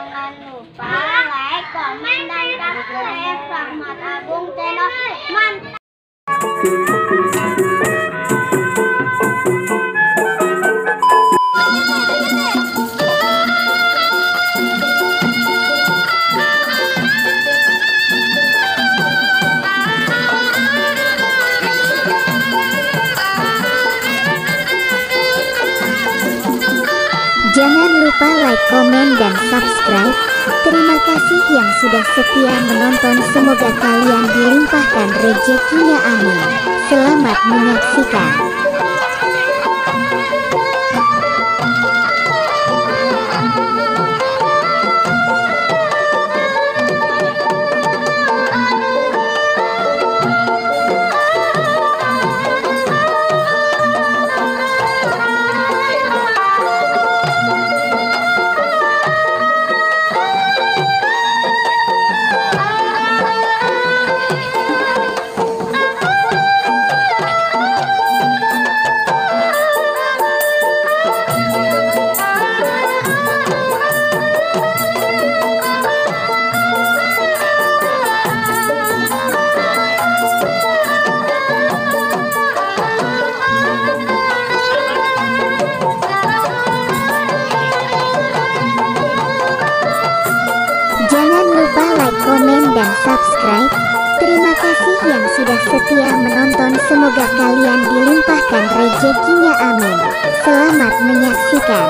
Jangan lupa like, komen, dan subscribe Rahmat Agung Channel. Mantap. Jangan lupa like, komen, dan subscribe. Terima kasih yang sudah setia menonton. Semoga kalian dilimpahkan rezekinya, amin. Selamat menyaksikan. Jangan lupa like, komen, dan subscribe. Terima kasih yang sudah setia menonton. Semoga kalian dilimpahkan rezekinya, amin. Selamat menyaksikan.